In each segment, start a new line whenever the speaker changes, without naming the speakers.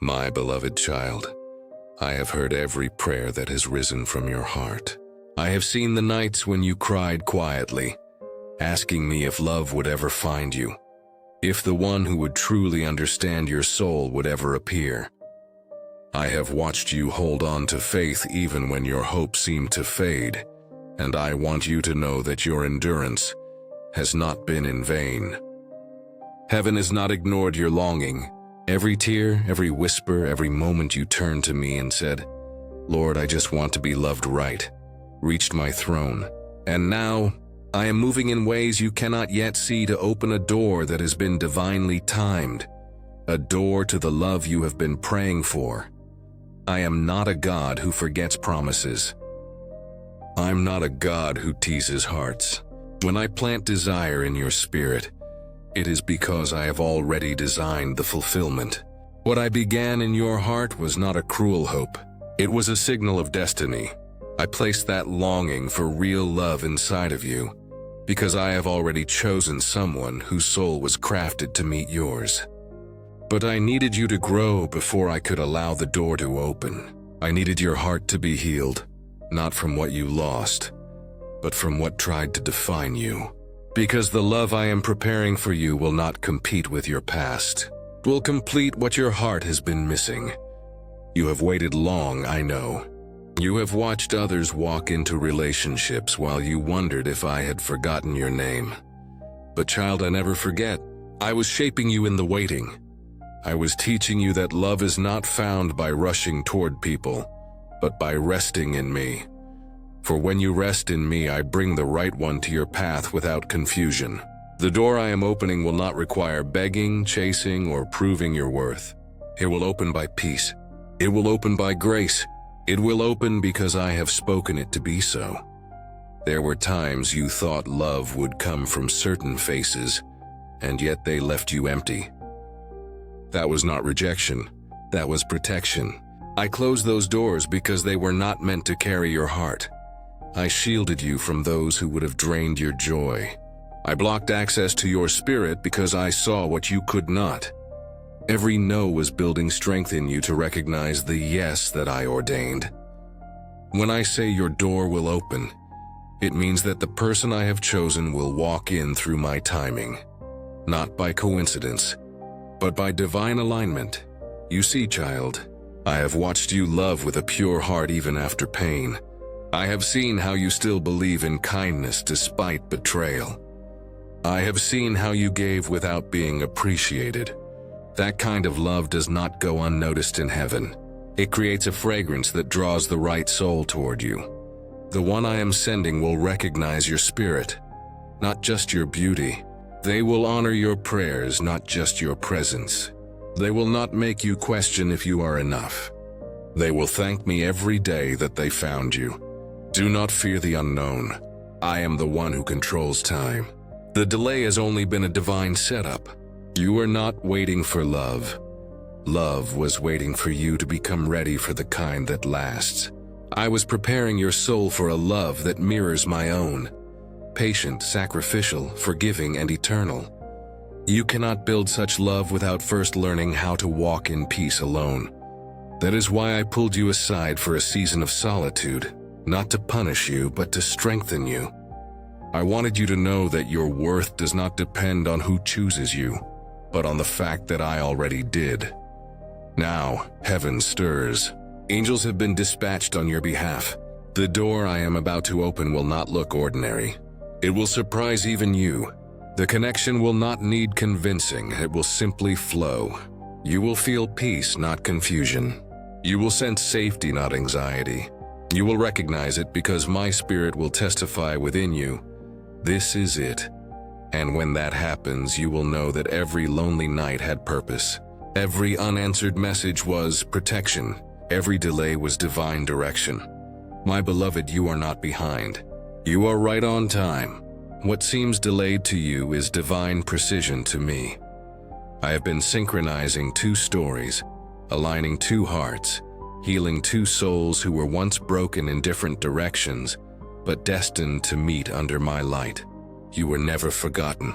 My beloved child, I have heard every prayer that has risen from your heart. I have seen the nights when you cried quietly, asking me if love would ever find you, if the one who would truly understand your soul would ever appear. I have watched you hold on to faith even when your hope seemed to fade, and I want you to know that your endurance has not been in vain. Heaven has not ignored your longing. Every tear, every whisper, every moment you turned to me and said, "Lord, I just want to be loved right," reached my throne. And now, I am moving in ways you cannot yet see to open a door that has been divinely timed, a door to the love you have been praying for. I am not a God who forgets promises. I'm not a God who teases hearts. When I plant desire in your spirit, it is because I have already designed the fulfillment. What I began in your heart was not a cruel hope. It was a signal of destiny. I placed that longing for real love inside of you because I have already chosen someone whose soul was crafted to meet yours. But I needed you to grow before I could allow the door to open. I needed your heart to be healed, not from what you lost, but from what tried to define you. Because the love I am preparing for you will not compete with your past. It will complete what your heart has been missing. You have waited long, I know. You have watched others walk into relationships while you wondered if I had forgotten your name. But child, I never forget. I was shaping you in the waiting. I was teaching you that love is not found by rushing toward people, but by resting in me. For when you rest in me, I bring the right one to your path without confusion. The door I am opening will not require begging, chasing, or proving your worth. It will open by peace. It will open by grace. It will open because I have spoken it to be so. There were times you thought love would come from certain faces, and yet they left you empty. That was not rejection. That was protection. I closed those doors because they were not meant to carry your heart. I shielded you from those who would have drained your joy. I blocked access to your spirit because I saw what you could not. Every no was building strength in you to recognize the yes that I ordained. When I say your door will open, it means that the person I have chosen will walk in through my timing, not by coincidence, but by divine alignment. You see, child, I have watched you love with a pure heart even after pain. I have seen how you still believe in kindness despite betrayal. I have seen how you gave without being appreciated. That kind of love does not go unnoticed in heaven. It creates a fragrance that draws the right soul toward you. The one I am sending will recognize your spirit, not just your beauty. They will honor your prayers, not just your presence. They will not make you question if you are enough. They will thank me every day that they found you. Do not fear the unknown. I am the one who controls time. The delay has only been a divine setup. You are not waiting for love. Love was waiting for you to become ready for the kind that lasts. I was preparing your soul for a love that mirrors my own. Patient, sacrificial, forgiving, and eternal. You cannot build such love without first learning how to walk in peace alone. That is why I pulled you aside for a season of solitude. Not to punish you, but to strengthen you. I wanted you to know that your worth does not depend on who chooses you, but on the fact that I already did. Now, heaven stirs. Angels have been dispatched on your behalf. The door I am about to open will not look ordinary. It will surprise even you. The connection will not need convincing, it will simply flow. You will feel peace, not confusion. You will sense safety, not anxiety. You will recognize it because my spirit will testify within you. This is it. And when that happens, you will know that every lonely night had purpose. Every unanswered message was protection. Every delay was divine direction. My beloved, you are not behind. You are right on time. What seems delayed to you is divine precision to me. I have been synchronizing two stories, aligning two hearts, healing two souls who were once broken in different directions, but destined to meet under my light. You were never forgotten.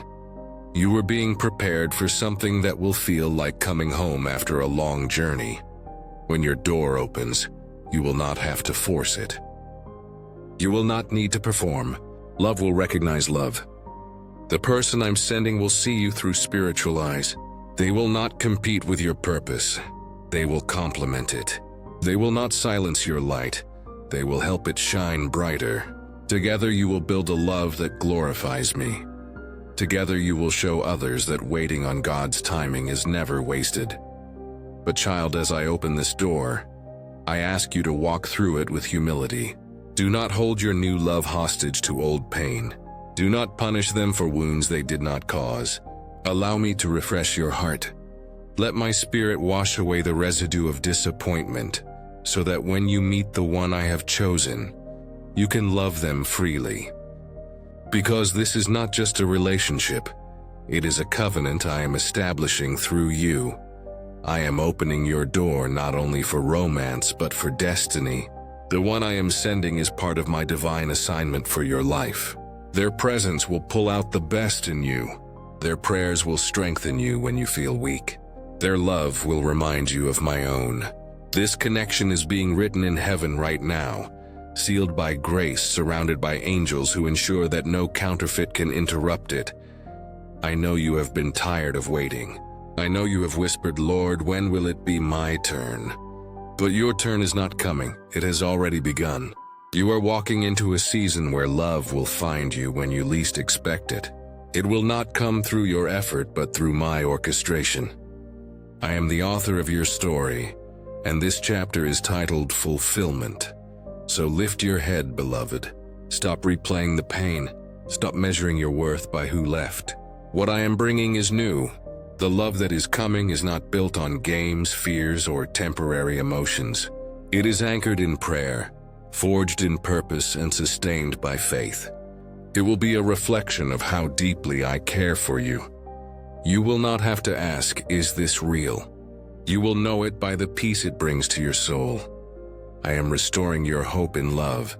You are being prepared for something that will feel like coming home after a long journey. When your door opens, you will not have to force it. You will not need to perform. Love will recognize love. The person I'm sending will see you through spiritual eyes. They will not compete with your purpose. They will complement it. They will not silence your light. They will help it shine brighter. Together you will build a love that glorifies me. Together you will show others that waiting on God's timing is never wasted. But child, as I open this door, I ask you to walk through it with humility. Do not hold your new love hostage to old pain. Do not punish them for wounds they did not cause. Allow me to refresh your heart. Let my spirit wash away the residue of disappointment, so that when you meet the one I have chosen, you can love them freely. Because this is not just a relationship, it is a covenant I am establishing through you. I am opening your door not only for romance but for destiny. The one I am sending is part of my divine assignment for your life. Their presence will pull out the best in you. Their prayers will strengthen you when you feel weak. Their love will remind you of my own. This connection is being written in heaven right now, sealed by grace, surrounded by angels who ensure that no counterfeit can interrupt it. I know you have been tired of waiting. I know you have whispered, Lord, when will it be my turn? But your turn is not coming. It has already begun. You are walking into a season where love will find you when you least expect it. It will not come through your effort, but through my orchestration. I am the author of your story, and this chapter is titled Fulfillment. So lift your head, beloved. Stop replaying the pain. Stop measuring your worth by who left. What I am bringing is new. The love that is coming is not built on games, fears, or temporary emotions. It is anchored in prayer, forged in purpose, and sustained by faith. It will be a reflection of how deeply I care for you. You will not have to ask, is this real? You will know it by the peace it brings to your soul. I am restoring your hope in love,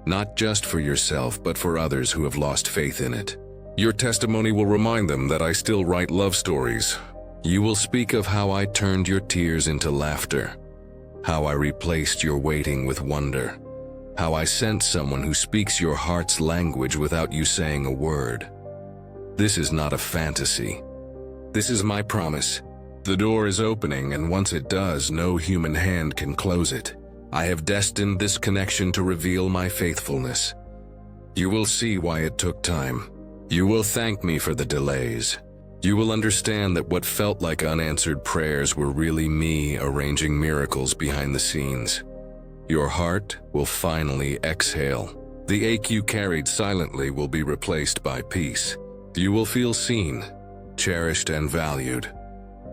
not just for yourself, but for others who have lost faith in it. Your testimony will remind them that I still write love stories. You will speak of how I turned your tears into laughter, how I replaced your waiting with wonder, how I sent someone who speaks your heart's language without you saying a word. This is not a fantasy. This is my promise. The door is opening, and once it does, no human hand can close it. I have destined this connection to reveal my faithfulness. You will see why it took time. You will thank me for the delays. You will understand that what felt like unanswered prayers were really me arranging miracles behind the scenes. Your heart will finally exhale. The ache you carried silently will be replaced by peace. You will feel seen, cherished, and valued.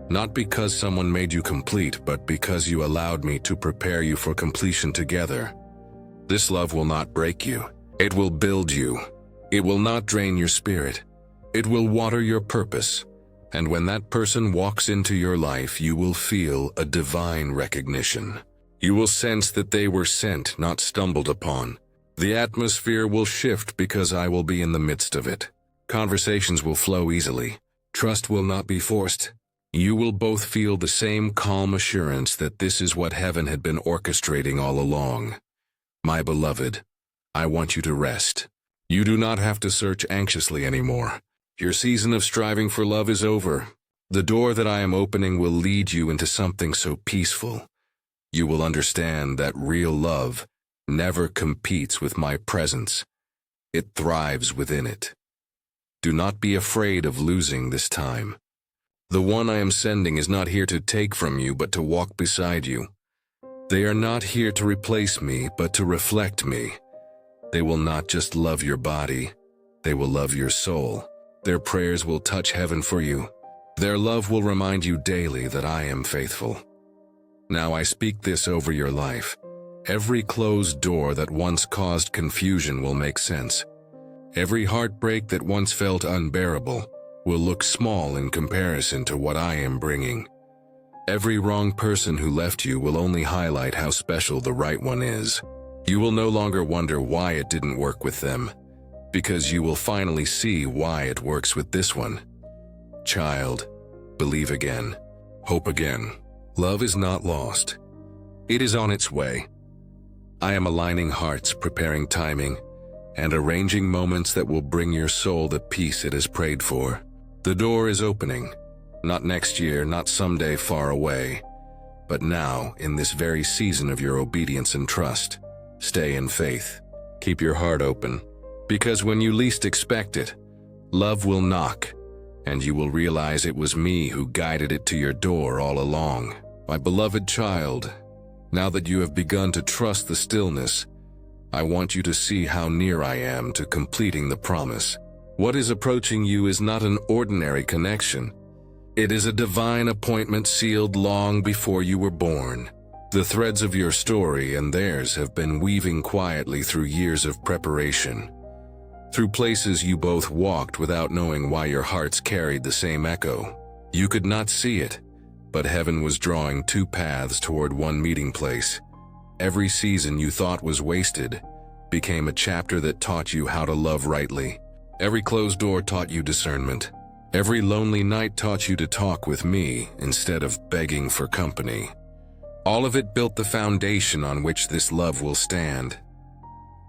Not because someone made you complete, but because you allowed me to prepare you for completion together. This love will not break you. It will build you. It will not drain your spirit. It will water your purpose. And when that person walks into your life, you will feel a divine recognition. You will sense that they were sent, not stumbled upon. The atmosphere will shift because I will be in the midst of it. Conversations will flow easily. Trust will not be forced. You will both feel the same calm assurance that this is what heaven had been orchestrating all along. My beloved, I want you to rest. You do not have to search anxiously anymore. Your season of striving for love is over. The door that I am opening will lead you into something so peaceful. You will understand that real love never competes with my presence. It thrives within it. Do not be afraid of losing this time. The one I am sending is not here to take from you, but to walk beside you. They are not here to replace me, but to reflect me. They will not just love your body, they will love your soul. Their prayers will touch heaven for you. Their love will remind you daily that I am faithful. Now I speak this over your life. Every closed door that once caused confusion will make sense. Every heartbreak that once felt unbearable will look small in comparison to what I am bringing. Every wrong person who left you will only highlight how special the right one is. You will no longer wonder why it didn't work with them, because you will finally see why it works with this one. Child, believe again. Hope again. Love is not lost. It is on its way. I am aligning hearts, preparing timing, and arranging moments that will bring your soul the peace it has prayed for. The door is opening. Not next year, not someday far away, but now, in this very season of your obedience and trust. Stay in faith. Keep your heart open, because when you least expect it, love will knock, and you will realize it was me who guided it to your door all along. My beloved child, now that you have begun to trust the stillness, I want you to see how near I am to completing the promise. What is approaching you is not an ordinary connection. It is a divine appointment sealed long before you were born. The threads of your story and theirs have been weaving quietly through years of preparation. Through places you both walked without knowing why your hearts carried the same echo. You could not see it, but heaven was drawing two paths toward one meeting place. Every season you thought was wasted became a chapter that taught you how to love rightly. Every closed door taught you discernment. Every lonely night taught you to talk with me instead of begging for company. All of it built the foundation on which this love will stand.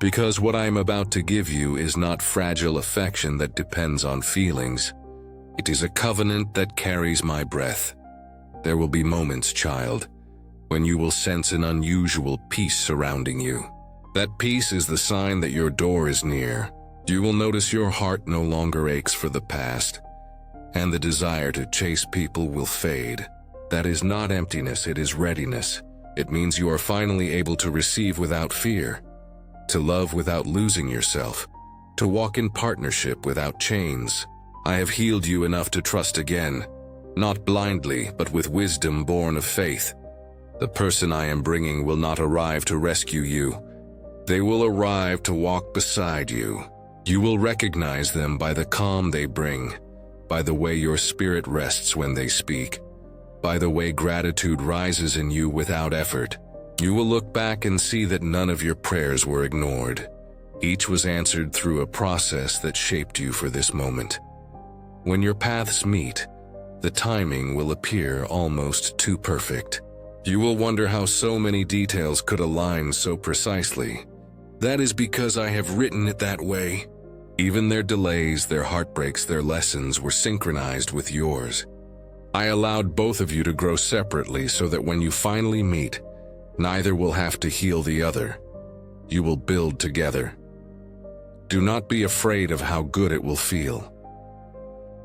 Because what I am about to give you is not fragile affection that depends on feelings. It is a covenant that carries my breath. There will be moments, child, when you will sense an unusual peace surrounding you. That peace is the sign that your door is near. You will notice your heart no longer aches for the past, and the desire to chase people will fade. That is not emptiness, it is readiness. It means you are finally able to receive without fear, to love without losing yourself, to walk in partnership without chains. I have healed you enough to trust again, not blindly, but with wisdom born of faith. The person I am bringing will not arrive to rescue you. They will arrive to walk beside you. You will recognize them by the calm they bring, by the way your spirit rests when they speak, by the way gratitude rises in you without effort. You will look back and see that none of your prayers were ignored. Each was answered through a process that shaped you for this moment. When your paths meet, the timing will appear almost too perfect. You will wonder how so many details could align so precisely. That is because I have written it that way. Even their delays, their heartbreaks, their lessons were synchronized with yours. I allowed both of you to grow separately so that when you finally meet, neither will have to heal the other. You will build together. Do not be afraid of how good it will feel.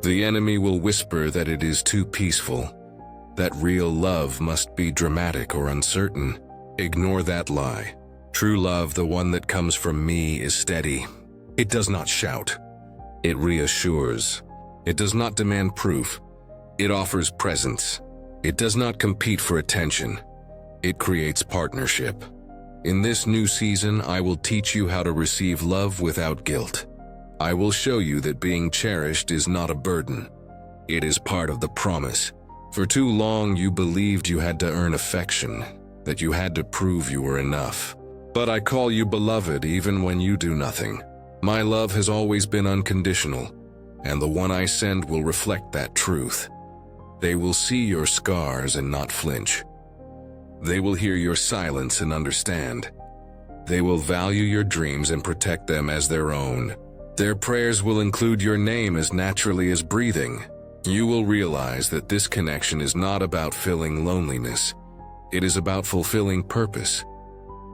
The enemy will whisper that it is too peaceful, that real love must be dramatic or uncertain. Ignore that lie. True love, the one that comes from me, is steady. It does not shout. It reassures. It does not demand proof. It offers presence. It does not compete for attention. It creates partnership. In this new season, I will teach you how to receive love without guilt. I will show you that being cherished is not a burden. It is part of the promise. For too long, you believed you had to earn affection, that you had to prove you were enough. But I call you beloved even when you do nothing. My love has always been unconditional, and the one I send will reflect that truth. They will see your scars and not flinch. They will hear your silence and understand. They will value your dreams and protect them as their own. Their prayers will include your name as naturally as breathing. You will realize that this connection is not about filling loneliness. It is about fulfilling purpose.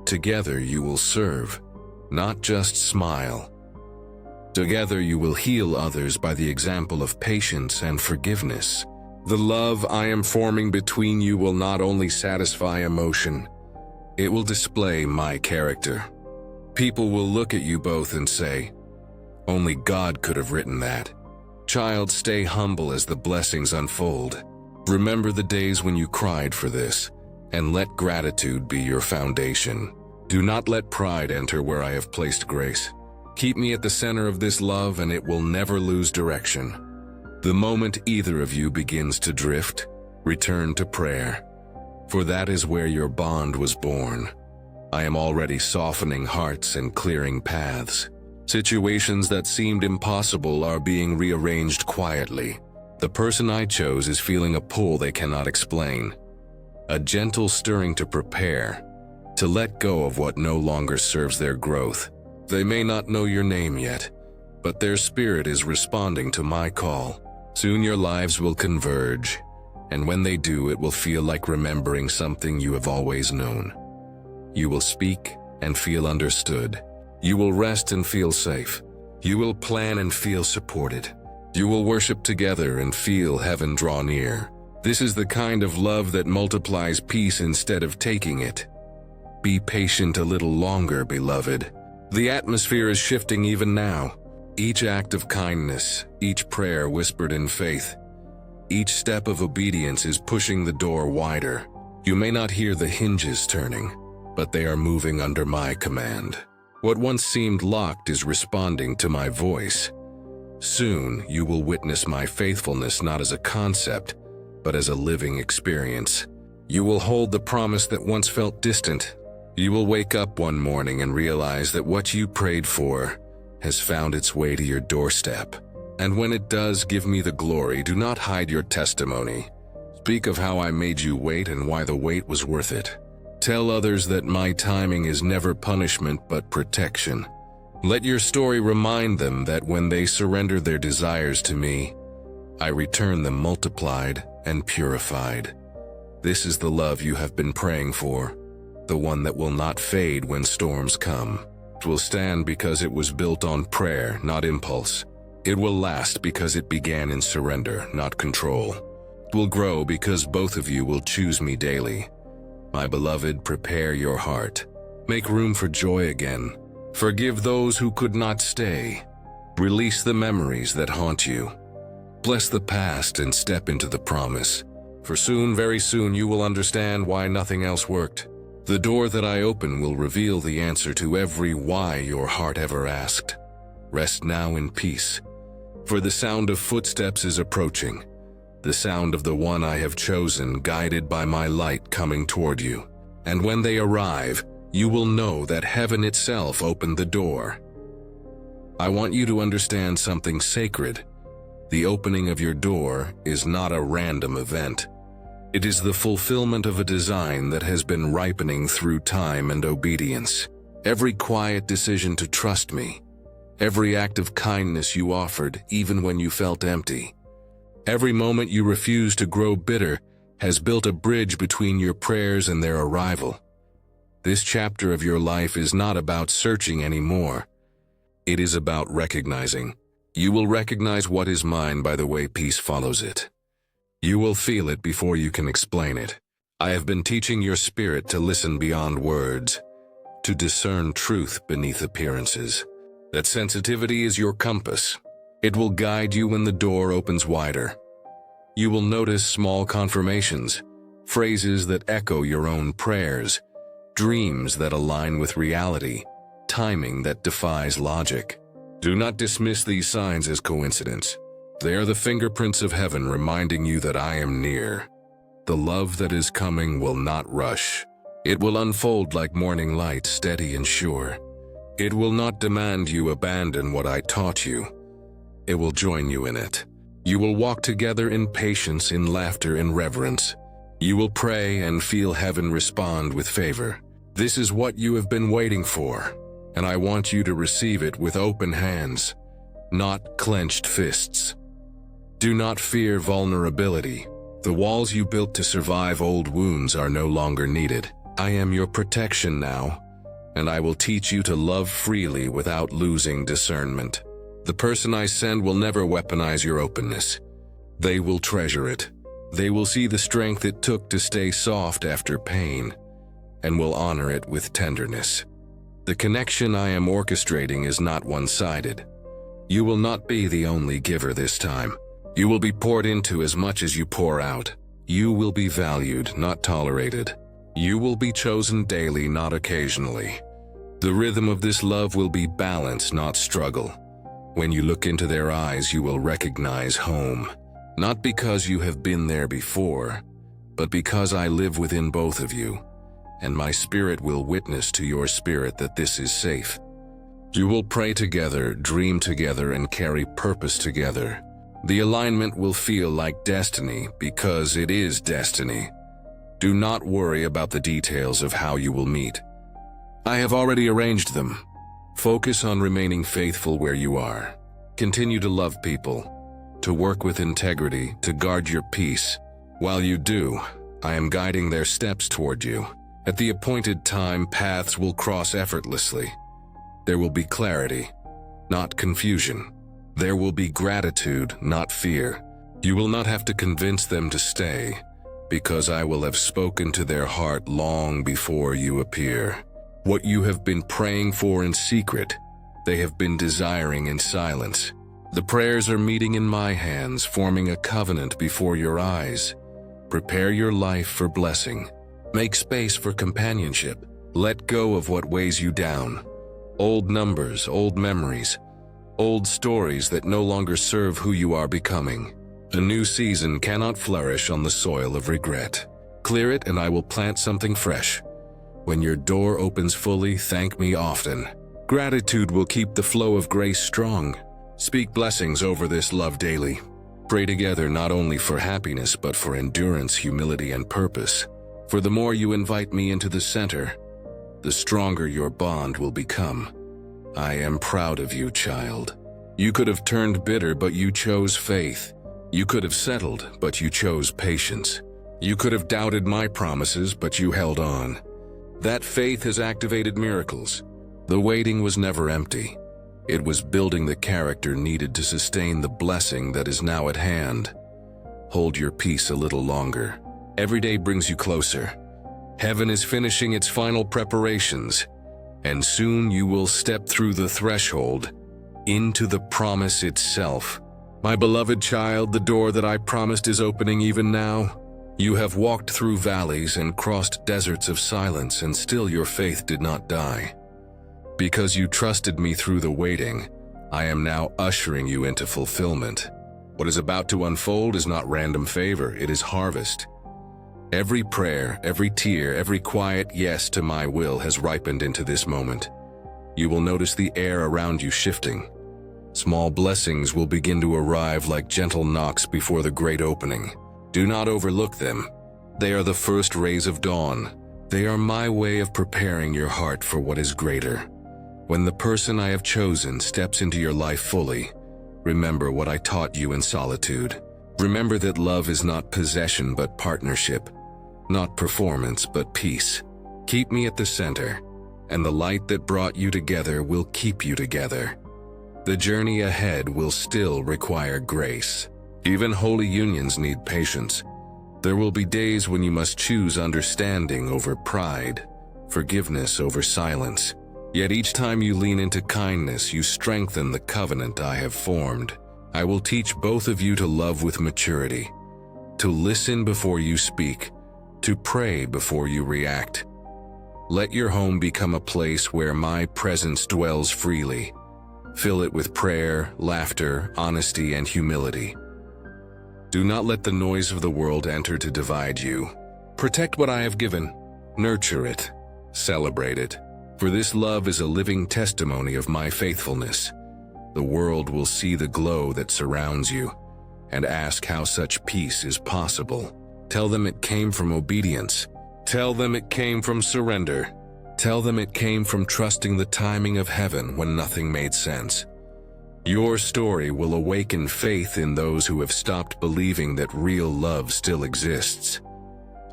Together you will serve, not just smile. Together you will heal others by the example of patience and forgiveness. The love I am forming between you will not only satisfy emotion, it will display my character. People will look at you both and say, "Only God could have written that." Child, stay humble as the blessings unfold. Remember the days when you cried for this, and let gratitude be your foundation. Do not let pride enter where I have placed grace. Keep me at the center of this love and it will never lose direction. The moment either of you begins to drift, return to prayer, for that is where your bond was born. I am already softening hearts and clearing paths. Situations that seemed impossible are being rearranged quietly. The person I chose is feeling a pull they cannot explain, a gentle stirring to prepare, to let go of what no longer serves their growth. They may not know your name yet, but their spirit is responding to my call. Soon your lives will converge, and when they do, it will feel like remembering something you have always known. You will speak and feel understood. You will rest and feel safe. You will plan and feel supported. You will worship together and feel heaven draw near. This is the kind of love that multiplies peace instead of taking it. Be patient a little longer, beloved. The atmosphere is shifting even now. Each act of kindness, each prayer whispered in faith, each step of obedience is pushing the door wider. You may not hear the hinges turning, but they are moving under my command. What once seemed locked is responding to my voice. Soon, you will witness my faithfulness not as a concept, but as a living experience. You will hold the promise that once felt distant. You will wake up one morning and realize that what you prayed for has found its way to your doorstep. And when it does, give me the glory. Do not hide your testimony. Speak of how I made you wait and why the wait was worth it. Tell others that my timing is never punishment but protection. Let your story remind them that when they surrender their desires to me, I return them multiplied and purified. This is the love you have been praying for, the one that will not fade when storms come. It will stand because it was built on prayer, not impulse. It will last because it began in surrender, not control. It will grow because both of you will choose me daily. My beloved, prepare your heart. Make room for joy again. Forgive those who could not stay. Release the memories that haunt you. Bless the past and step into the promise. For soon, very soon, you will understand why nothing else worked. The door that I open will reveal the answer to every why your heart ever asked. Rest now in peace, for the sound of footsteps is approaching, the sound of the one I have chosen, guided by my light coming toward you. And when they arrive, you will know that heaven itself opened the door. I want you to understand something sacred. The opening of your door is not a random event. It is the fulfillment of a design that has been ripening through time and obedience. Every quiet decision to trust me, every act of kindness you offered even when you felt empty, every moment you refused to grow bitter has built a bridge between your prayers and their arrival. This chapter of your life is not about searching anymore. It is about recognizing. You will recognize what is mine by the way peace follows it. You will feel it before you can explain it. I have been teaching your spirit to listen beyond words, to discern truth beneath appearances. That sensitivity is your compass. It will guide you when the door opens wider. You will notice small confirmations, phrases that echo your own prayers, dreams that align with reality, timing that defies logic. Do not dismiss these signs as coincidence. They are the fingerprints of heaven reminding you that I am near. The love that is coming will not rush. It will unfold like morning light, steady and sure. It will not demand you abandon what I taught you. It will join you in it. You will walk together in patience, in laughter, in reverence. You will pray and feel heaven respond with favor. This is what you have been waiting for, and I want you to receive it with open hands, not clenched fists. Do not fear vulnerability. The walls you built to survive old wounds are no longer needed. I am your protection now, and I will teach you to love freely without losing discernment. The person I send will never weaponize your openness. They will treasure it. They will see the strength it took to stay soft after pain, and will honor it with tenderness. The connection I am orchestrating is not one-sided. You will not be the only giver this time. You will be poured into as much as you pour out. You will be valued, not tolerated. You will be chosen daily, not occasionally. The rhythm of this love will be balance, not struggle. When you look into their eyes, you will recognize home. Not because you have been there before, but because I live within both of you, and my spirit will witness to your spirit that this is safe. You will pray together, dream together, and carry purpose together. The alignment will feel like destiny because it is destiny. Do not worry about the details of how you will meet. I have already arranged them. Focus on remaining faithful where you are. Continue to love people, to work with integrity, to guard your peace. While you do, I am guiding their steps toward you. At the appointed time, paths will cross effortlessly. There will be clarity, not confusion. There will be gratitude, not fear. You will not have to convince them to stay, because I will have spoken to their heart long before you appear. What you have been praying for in secret, they have been desiring in silence. The prayers are meeting in my hands, forming a covenant before your eyes. Prepare your life for blessing. Make space for companionship. Let go of what weighs you down. Old numbers, old memories, old stories that no longer serve who you are becoming. A new season cannot flourish on the soil of regret. Clear it and I will plant something fresh. When your door opens fully, thank me often. Gratitude will keep the flow of grace strong. Speak blessings over this love daily. Pray together not only for happiness but for endurance, humility, and purpose. For the more you invite me into the center, the stronger your bond will become. I am proud of you, child. You could have turned bitter, but you chose faith. You could have settled, but you chose patience. You could have doubted my promises, but you held on. That faith has activated miracles. The waiting was never empty. It was building the character needed to sustain the blessing that is now at hand. Hold your peace a little longer. Every day brings you closer. Heaven is finishing its final preparations, and soon you will step through the threshold into the promise itself. My beloved child, the door that I promised is opening even now. You have walked through valleys and crossed deserts of silence, and still your faith did not die. Because you trusted me through the waiting, I am now ushering you into fulfillment. What is about to unfold is not random favor, it is harvest. Every prayer, every tear, every quiet yes to my will has ripened into this moment. You will notice the air around you shifting. Small blessings will begin to arrive like gentle knocks before the great opening. Do not overlook them. They are the first rays of dawn. They are my way of preparing your heart for what is greater. When the person I have chosen steps into your life fully, remember what I taught you in solitude. Remember that love is not possession but partnership, not performance but peace. Keep me at the center, and the light that brought you together will keep you together. The journey ahead will still require grace. Even holy unions need patience. There will be days when you must choose understanding over pride, forgiveness over silence. Yet each time you lean into kindness, you strengthen the covenant I have formed. I will teach both of you to love with maturity, to listen before you speak, to pray before you react. Let your home become a place where my presence dwells freely. Fill it with prayer, laughter, honesty, and humility. Do not let the noise of the world enter to divide you. Protect what I have given. Nurture it. Celebrate it. For this love is a living testimony of my faithfulness. The world will see the glow that surrounds you and ask how such peace is possible. Tell them it came from obedience. Tell them it came from surrender. Tell them it came from trusting the timing of heaven when nothing made sense. Your story will awaken faith in those who have stopped believing that real love still exists.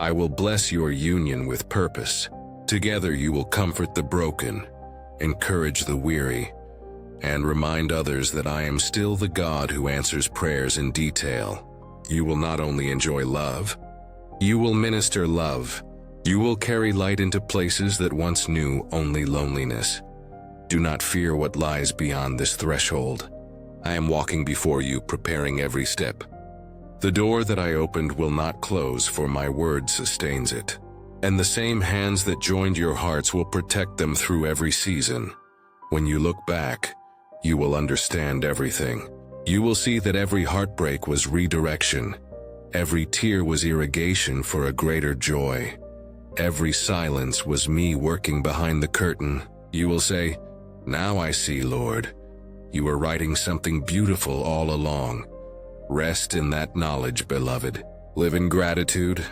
I will bless your union with purpose. Together you will comfort the broken, encourage the weary, and remind others that I am still the God who answers prayers in detail. You will not only enjoy love, you will minister love. You will carry light into places that once knew only loneliness. Do not fear what lies beyond this threshold. I am walking before you, preparing every step. The door that I opened will not close, for my word sustains it. And the same hands that joined your hearts will protect them through every season. When you look back, you will understand everything. You will see that every heartbreak was redirection. Every tear was irrigation for a greater joy. Every silence was me working behind the curtain. You will say, "Now I see, Lord. You were writing something beautiful all along." Rest in that knowledge, beloved. Live in gratitude,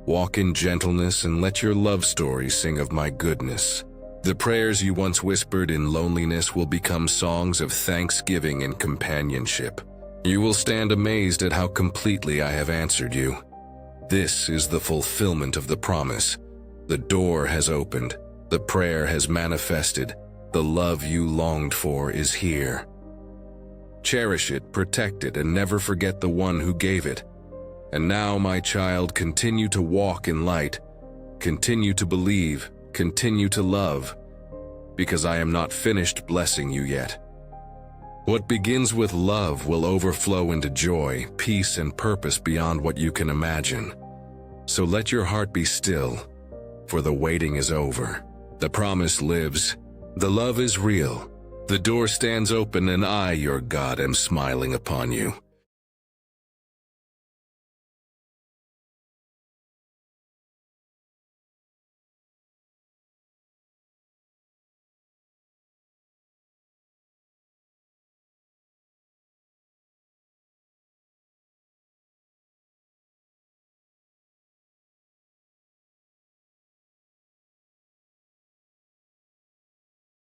walk in gentleness, and let your love story sing of my goodness. The prayers you once whispered in loneliness will become songs of thanksgiving and companionship. You will stand amazed at how completely I have answered you. This is the fulfillment of the promise. The door has opened, the prayer has manifested, the love you longed for is here. Cherish it, protect it, and never forget the one who gave it. And now, my child, continue to walk in light, continue to believe, continue to love, because I am not finished blessing you yet. What begins with love will overflow into joy, peace, and purpose beyond what you can imagine. So let your heart be still, for the waiting is over. The promise lives, the love is real, the door stands open, and I, your God, am smiling upon you.